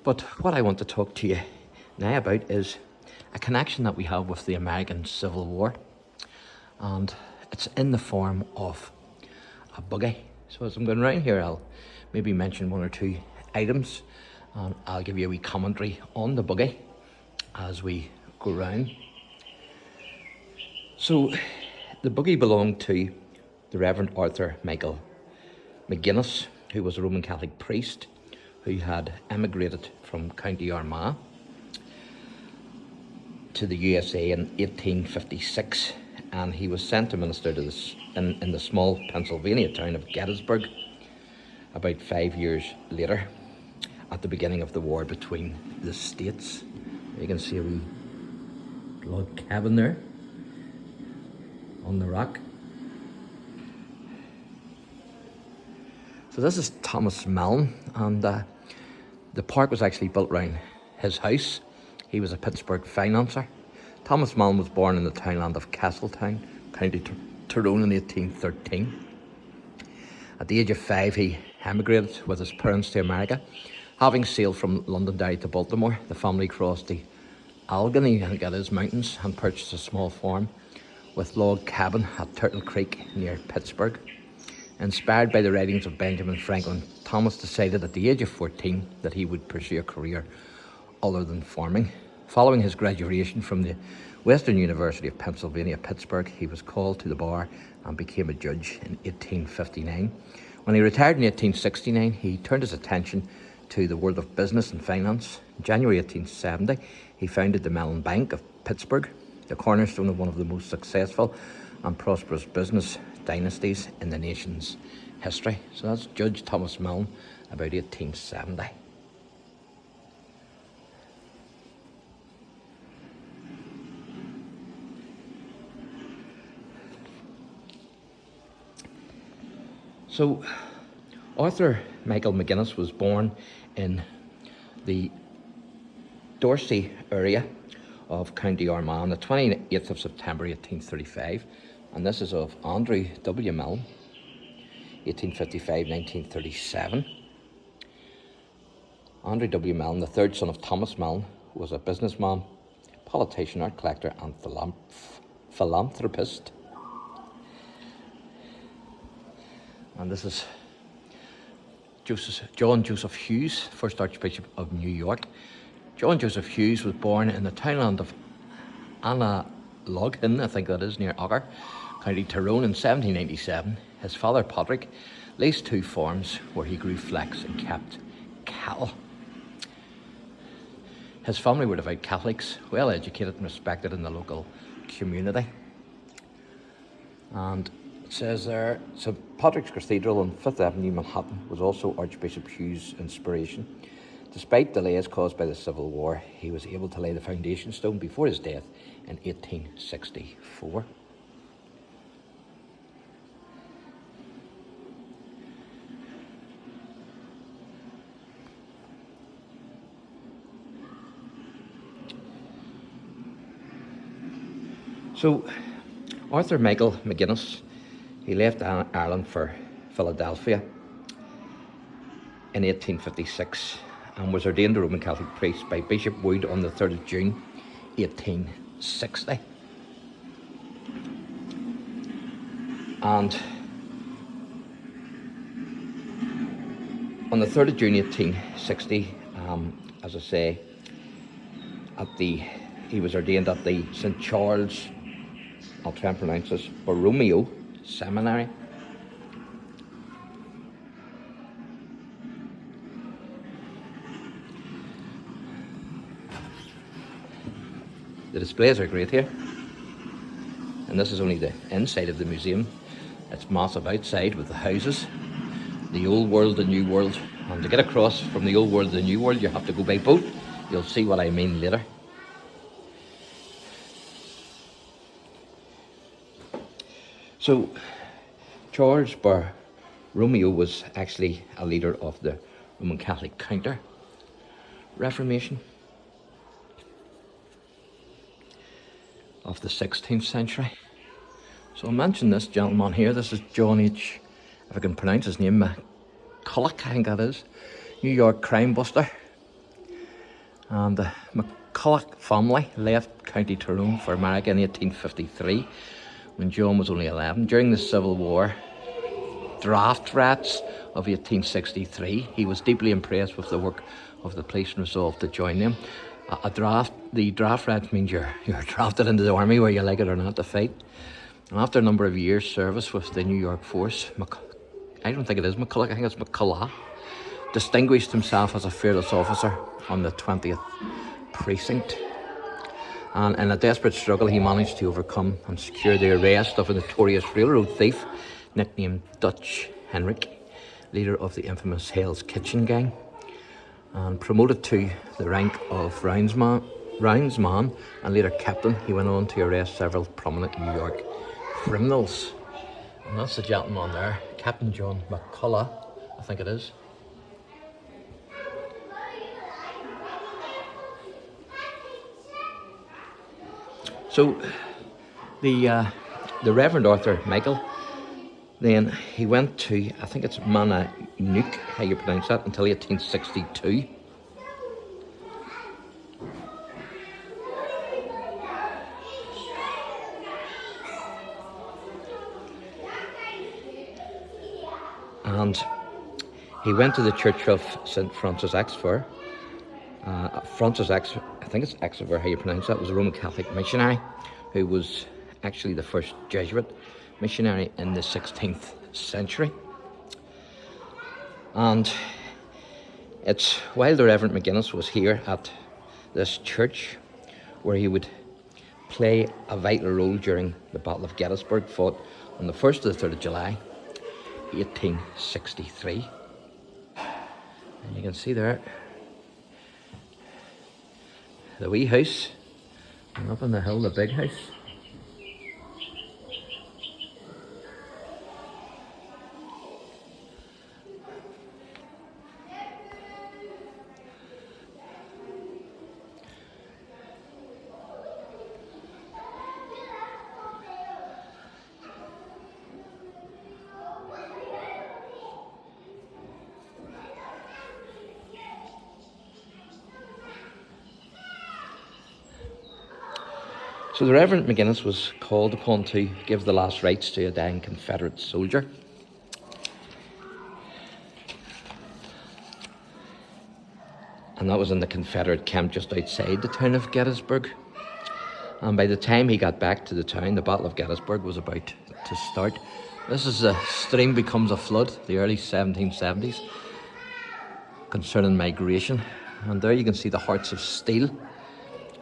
But what I want to talk to you now about is a connection that we have with the American Civil War, and it's in the form of a buggy. So as I'm going around here, I'll maybe mention one or two items, and I'll give you a wee commentary on the buggy as we go round. So the buggy belonged to the Reverend Arthur Michael McGuinness, who was a Roman Catholic priest who had emigrated from County Armagh to the USA in 1856, and he was sent to minister to in the small Pennsylvania town of Gettysburg about 5 years later, at the beginning of the war between the states. You can see a wee log cabin there on the rock. So this is Thomas Mellon, and the park was actually built around his house. He was a Pittsburgh financier. Thomas Mellon was born in the townland of Castletown, County Tyrone, in 1813. At the age of 5, he emigrated with his parents to America. Having sailed from Londonderry to Baltimore, the family crossed the Allegheny, I think that is, mountains, and purchased a small farm with log cabin at Turtle Creek near Pittsburgh. Inspired by the writings of Benjamin Franklin, Thomas decided at the age of 14 that he would pursue a career other than farming. Following his graduation from the Western University of Pennsylvania, Pittsburgh, he was called to the bar and became a judge in 1859. When he retired in 1869, he turned his attention to the world of business and finance. In January 1870, he founded the Mellon Bank of Pittsburgh, the cornerstone of one of the most successful and prosperous business dynasties in the nation's history. So that's Judge Thomas Mellon, about 1870. So Arthur Michael McGuinness was born in the Dorsey area of County Armagh on the 28th of September 1835, and this is of Andrew W. Mellon, 1855-1937. Andrew W. Mellon, the third son of Thomas Mellon, was a businessman, politician, art collector and philanthropist. And this is John Joseph Hughes, first Archbishop of New York. John Joseph Hughes was born in the townland of Annaloghin, I think that is, near Aughor, County Tyrone, in 1797. His father, Patrick, leased 2 farms where he grew flax and kept cattle. His family were devout Catholics, well educated and respected in the local community. And it says there, St. Patrick's Cathedral on 5th Avenue, Manhattan, was also Archbishop Hughes' inspiration. Despite delays caused by the Civil War, he was able to lay the foundation stone before his death in 1864. So, Arthur Michael McGuinness, he left Ireland for Philadelphia in 1856 and was ordained a Roman Catholic priest by Bishop Wood on the 3rd of June 1860. And on the 3rd of June 1860, as I say, he was ordained at the St. Charles, I'll try and pronounce this, Borromeo Seminary. The displays are great here, and this is only the inside of the museum. It's massive outside with the houses, the old world, the new world, and to get across from the old world to the new world you have to go by boat. You'll see what I mean later. So Charles Borromeo was actually a leader of the Roman Catholic Counter-Reformation of the 16th century. So I'll mention this gentleman here. This is John H., if I can pronounce his name, McCulloch, I think that is, New York crime buster. And the McCulloch family left County Tyrone for America in 1853 when John was only 11. During the Civil War draft rats of 1863, he was deeply impressed with the work of the police and resolved to join them. The draft rats means you're drafted into the army, whether you like it or not, to fight. And after a number of years' service with the New York force, I don't think it is McCulloch, I think it's McCulloch, distinguished himself as a fearless officer on the 20th precinct. And in a desperate struggle, he managed to overcome and secure the arrest of a notorious railroad thief nicknamed Dutch Henrik, leader of the infamous Hell's Kitchen gang. And promoted to the rank of roundsman and later captain, he went on to arrest several prominent New York criminals. And that's the gentleman there, Captain John McCulloch, I think it is. So the Reverend Arthur Michael, then he went to, I think it's Mananook, how you pronounce that, until 1862. And he went to the Church of St. Francis Xavier. I think it's Xavier, how you pronounce that, was a Roman Catholic missionary who was actually the first Jesuit missionary in the 16th century. And it's while the Reverend McGuinness was here at this church where he would play a vital role during the Battle of Gettysburg, fought on the 1st to the 3rd of July, 1863. And you can see there the wee house, and up on the hill the big house. So the Reverend McGuinness was called upon to give the last rites to a dying Confederate soldier. And that was in the Confederate camp just outside the town of Gettysburg. And by the time he got back to the town, the Battle of Gettysburg was about to start. This is a stream becomes a flood, the early 1770s, concerning migration. And there you can see the Hearts of Steel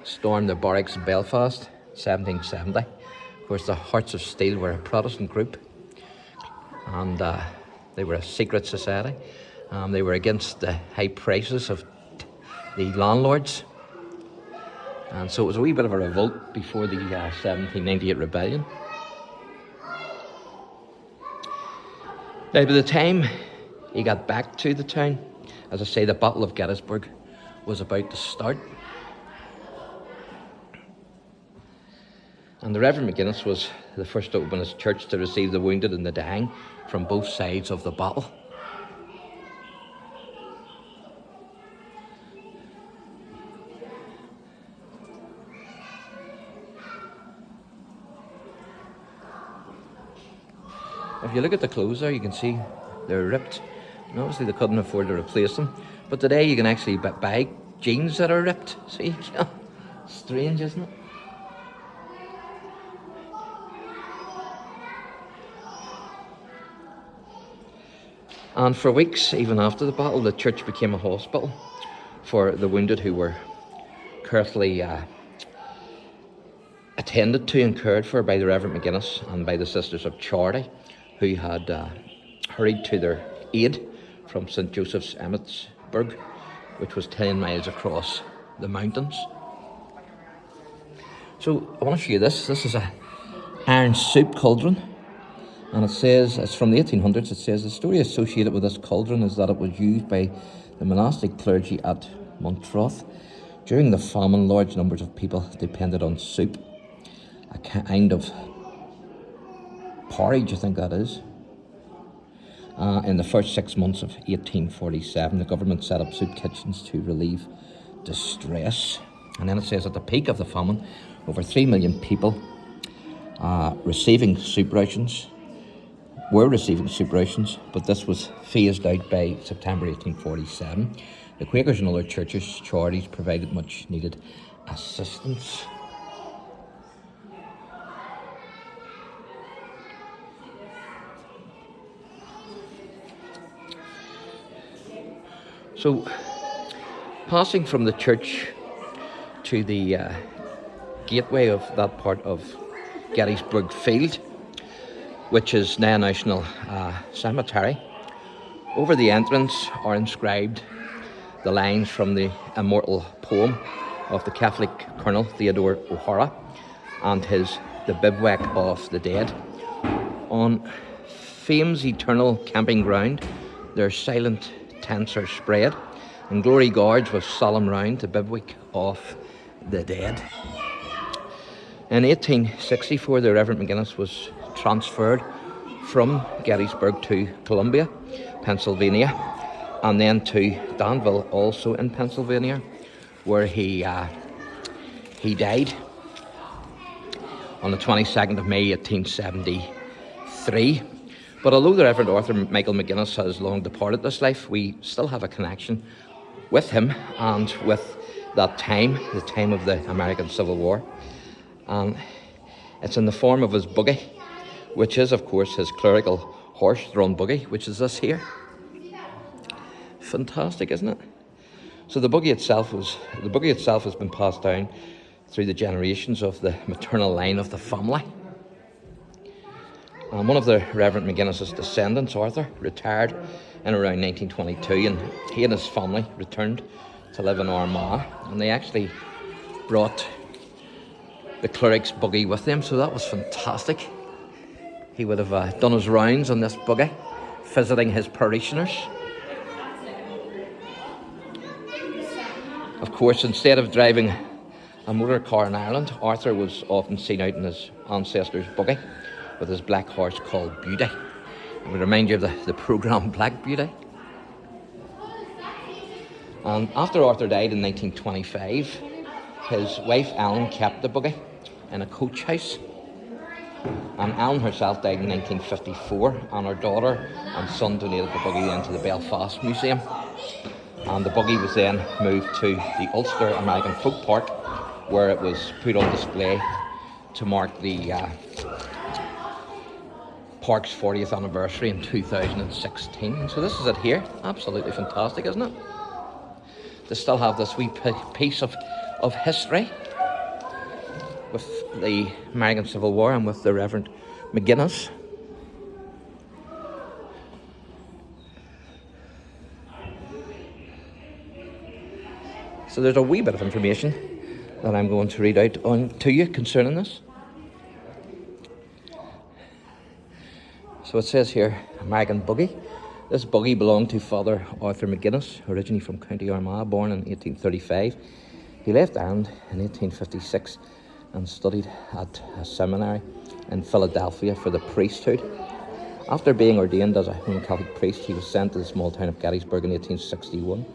stormed the barracks in Belfast, 1770. Of course, the Hearts of Steel were a Protestant group, and they were a secret society. They were against the high prices of the landlords, and so it was a wee bit of a revolt before the 1798 rebellion. Now, by the time he got back to the town, as I say, the Battle of Gettysburg was about to start. And the Reverend McGuinness was the first to open his church to receive the wounded and the dying from both sides of the battle. If you look at the clothes there, you can see they're ripped. And obviously they couldn't afford to replace them. But today you can actually buy jeans that are ripped. So you can. Strange, isn't it? And for weeks, even after the battle, the church became a hospital for the wounded who were carefully attended to and cared for by the Reverend McGuinness and by the Sisters of Charity, who had hurried to their aid from St. Joseph's Emmitsburg, which was 10 miles across the mountains. So I want to show you this. This is a iron soup cauldron. And it says, it's from the 1800s, it says, the story associated with this cauldron is that it was used by the monastic clergy at Montrose. During the famine, large numbers of people depended on soup, a kind of porridge, I think that is. In the first 6 months of 1847, the government set up soup kitchens to relieve distress. And then it says at the peak of the famine, over 3 million people receiving soup rations, but this was phased out by September 1847. The Quakers and other churches, charities provided much needed assistance. So, passing from the church to the gateway of that part of Gettysburg Field, which is now National Cemetery, over the entrance are inscribed the lines from the immortal poem of the Catholic Colonel Theodore O'Hara and his The Bivouac of the Dead. On fame's eternal camping ground, their silent tents are spread, and glory guards with solemn round the bivouac of the dead. In 1864, the Reverend McGuinness was transferred from Gettysburg to Columbia, Pennsylvania, and then to Danville, also in Pennsylvania, where he died on the 22nd of May 1873. But although the Reverend Arthur Michael McGuinness has long departed this life, we still have a connection with him and with that time, the time of the American Civil War. It's in the form of his buggy, which is, of course, his clerical horse-drawn buggy, which is this here. Fantastic, isn't it? So the buggy itself has been passed down through the generations of the maternal line of the family. One of the Reverend McGuinness's descendants, Arthur, retired in around 1922, and he and his family returned to live in Armagh, and they actually brought the cleric's buggy with them, so that was fantastic. He would have done his rounds on this buggy, visiting his parishioners. Of course, instead of driving a motor car in Ireland, Arthur was often seen out in his ancestor's buggy with his black horse called Beauty. It would remind you of the programme Black Beauty. And after Arthur died in 1925, his wife Ellen kept the buggy in a coach house. And Ellen herself died in 1954, and her daughter and son donated the buggy then to the Belfast Museum. And the buggy was then moved to the Ulster American Folk Park, where it was put on display to mark the park's 40th anniversary in 2016. So this is it here. Absolutely fantastic, isn't it? To still have this wee piece of history with the American Civil War and with the Reverend McGuinness. So there's a wee bit of information that I'm going to read out to you concerning this. So it says here, American buggy. This buggy belonged to Father Arthur McGuinness, originally from County Armagh, born in 1835. He left Ireland in 1856 and studied at a seminary in Philadelphia for the priesthood. After being ordained as a Roman Catholic priest, he was sent to the small town of Gettysburg in 1861.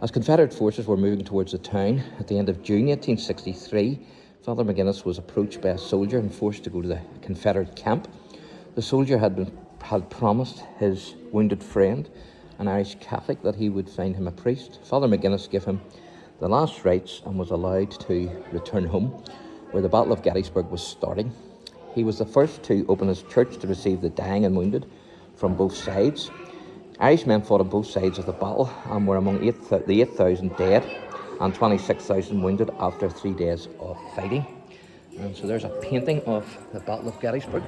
As Confederate forces were moving towards the town, at the end of June 1863, Father McGuinness was approached by a soldier and forced to go to the Confederate camp. The soldier had promised his wounded friend, an Irish Catholic, that he would find him a priest. Father McGuinness gave him the last rites and was allowed to return home, where the Battle of Gettysburg was starting. He was the first to open his church to receive the dying and wounded from both sides. Irish men fought on both sides of the battle and were among the 8,000 dead and 26,000 wounded after 3 days of fighting. And so there's a painting of the Battle of Gettysburg.